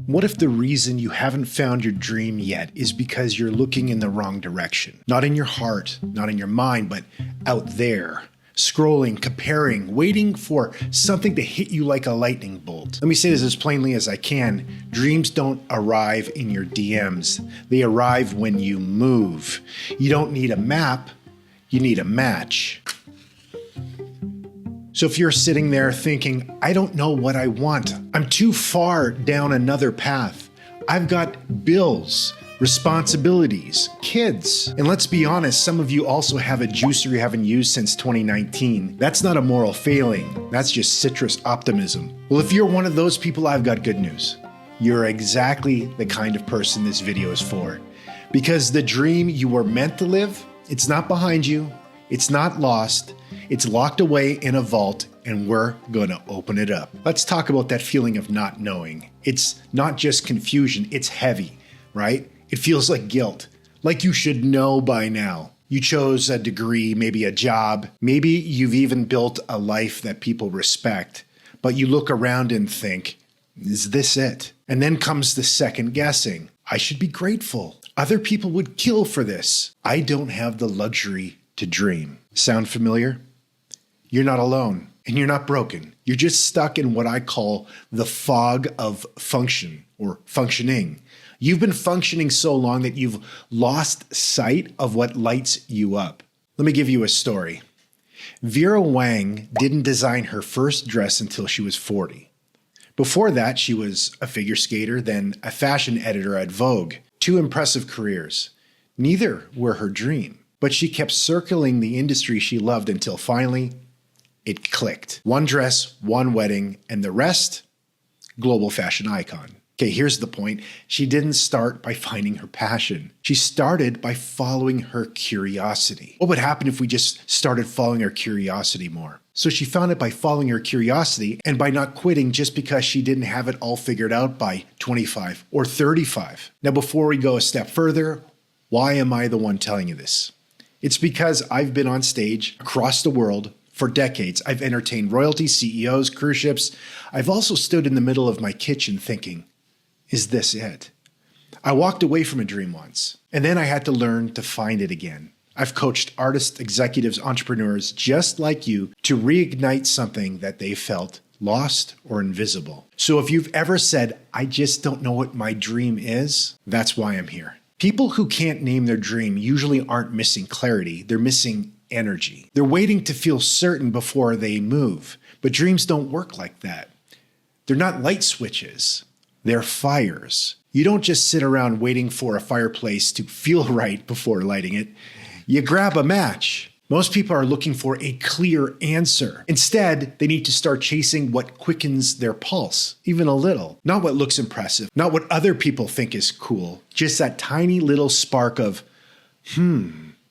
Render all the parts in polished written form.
What if the reason you haven't found your dream yet is because you're looking in the wrong direction? Not in your heart, not in your mind, but out there. Scrolling, comparing, waiting for something to hit you like a lightning bolt. Let me say this as plainly as I can. Dreams don't arrive in your DMs. They arrive when you move. You don't need a map, you need a match. So if you're sitting there thinking, I don't know what I want, I'm too far down another path, I've got bills, responsibilities, kids. And let's be honest, some of you also have a juicer you haven't used since 2019. That's not a moral failing, that's just citrus optimism. Well, if you're one of those people, I've got good news. You're exactly the kind of person this video is for. Because the dream you were meant to live, it's not behind you, it's not lost, it's locked away in a vault, and we're gonna open it up. Let's talk about that feeling of not knowing. It's not just confusion, it's heavy, right? It feels like guilt, like you should know by now. You chose a degree, maybe a job, maybe you've even built a life that people respect, but you look around and think, is this it? And then comes the second guessing. I should be grateful. Other people would kill for this. I don't have the luxury to dream. Sound familiar? You're not alone, and you're not broken. You're just stuck in what I call the fog of function or functioning. You've been functioning so long that you've lost sight of what lights you up. Let me give you a story. Vera Wang didn't design her first dress until she was 40. Before that, she was a figure skater, then a fashion editor at Vogue. Two impressive careers. Neither were her dream, but she kept circling the industry she loved until finally, it clicked. One dress, one wedding, and the rest, global fashion icon. Okay, here's the point. She didn't start by finding her passion. She started by following her curiosity. What would happen if we just started following our curiosity more? So she found it by following her curiosity and by not quitting just because she didn't have it all figured out by 25 or 35. Now, before we go a step further, why am I the one telling you this? It's because I've been on stage across the world for decades. I've entertained royalty, CEOs, cruise ships. I've also stood in the middle of my kitchen thinking, is this it? I walked away from a dream once, and then I had to learn to find it again. I've coached artists, executives, entrepreneurs just like you to reignite something that they felt lost or invisible. So if you've ever said, I just don't know what my dream is, that's why I'm here. People who can't name their dream usually aren't missing clarity, they're missing energy. They're waiting to feel certain before they move, but dreams don't work like that. They're not light switches, they're fires. You don't just sit around waiting for a fireplace to feel right before lighting it. You grab a match. Most people are looking for a clear answer. Instead, they need to start chasing what quickens their pulse, even a little. Not what looks impressive, not what other people think is cool, just that tiny little spark of,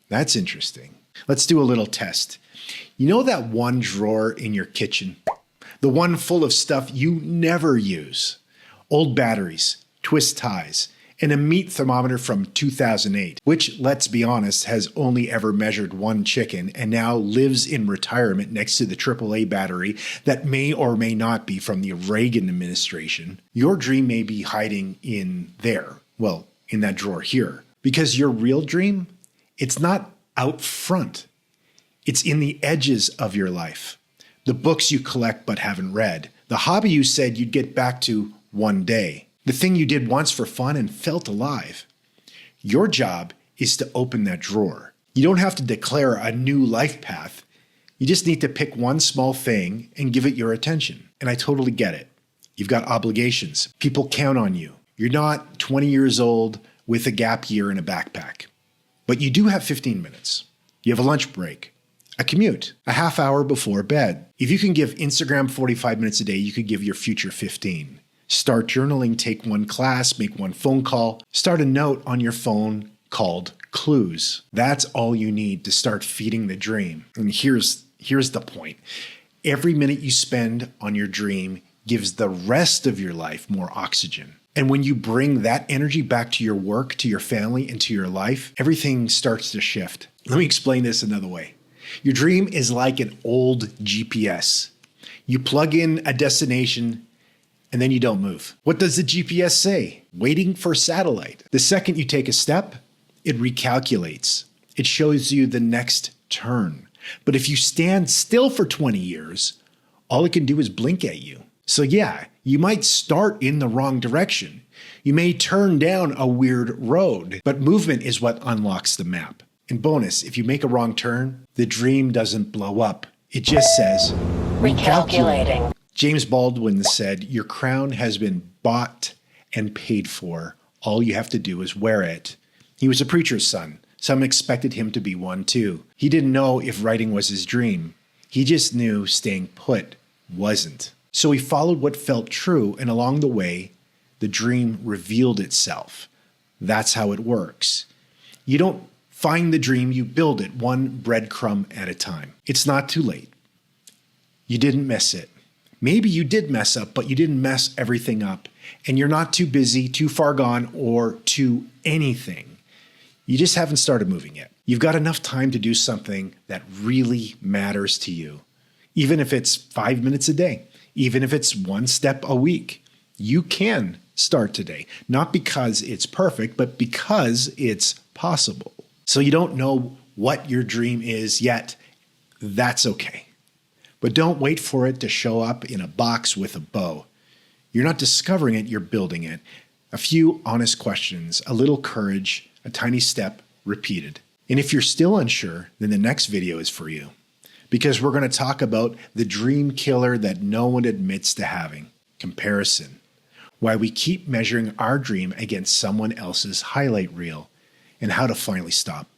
that's interesting. Let's do a little test. You know that one drawer in your kitchen? The one full of stuff you never use. Old batteries, twist ties, and a meat thermometer from 2008, which, let's be honest, has only ever measured one chicken and now lives in retirement next to the AAA battery that may or may not be from the Reagan administration. Your dream may be hiding in there, well, in that drawer here, because your real dream, it's not out front. It's in the edges of your life. The books you collect but haven't read. The hobby you said you'd get back to one day. The thing you did once for fun and felt alive. Your job is to open that drawer. You don't have to declare a new life path. You just need to pick one small thing and give it your attention. And I totally get it. You've got obligations. People count on you. You're not 20 years old with a gap year and a backpack. But you do have 15 minutes. You have a lunch break, a commute, a half hour before bed. If you can give Instagram 45 minutes a day, you could give your future 15. Start journaling, take one class, make one phone call, start a note on your phone called clues. That's all you need to start feeding the dream. And here's the point. Every minute you spend on your dream gives the rest of your life more oxygen. And when you bring that energy back to your work, to your family, and to your life, everything starts to shift. Let me explain this another way. Your dream is like an old GPS. You plug in a destination and then you don't move. What does the GPS say? Waiting for satellite. The second you take a step, it recalculates. It shows you the next turn. But if you stand still for 20 years, all it can do is blink at you. So yeah, you might start in the wrong direction. You may turn down a weird road, but movement is what unlocks the map. And bonus, if you make a wrong turn, the dream doesn't blow up. It just says, recalculating. James Baldwin said, your crown has been bought and paid for. All you have to do is wear it. He was a preacher's son. Some expected him to be one too. He didn't know if writing was his dream. He just knew staying put wasn't. So he followed what felt true, and along the way, the dream revealed itself. That's how it works. You don't find the dream, you build it one breadcrumb at a time. It's not too late. You didn't miss it. Maybe you did mess up, but you didn't mess everything up. And you're not too busy, too far gone, or too anything. You just haven't started moving yet. You've got enough time to do something that really matters to you. Even if it's 5 minutes a day, even if it's one step a week, you can start today. Not because it's perfect, but because it's possible. So you don't know what your dream is yet. That's okay. But don't wait for it to show up in a box with a bow. You're not discovering it, you're building it. A few honest questions, a little courage, a tiny step repeated. And if you're still unsure, then the next video is for you. Because we're going to talk about the dream killer that no one admits to having, comparison. Why we keep measuring our dream against someone else's highlight reel, and how to finally stop.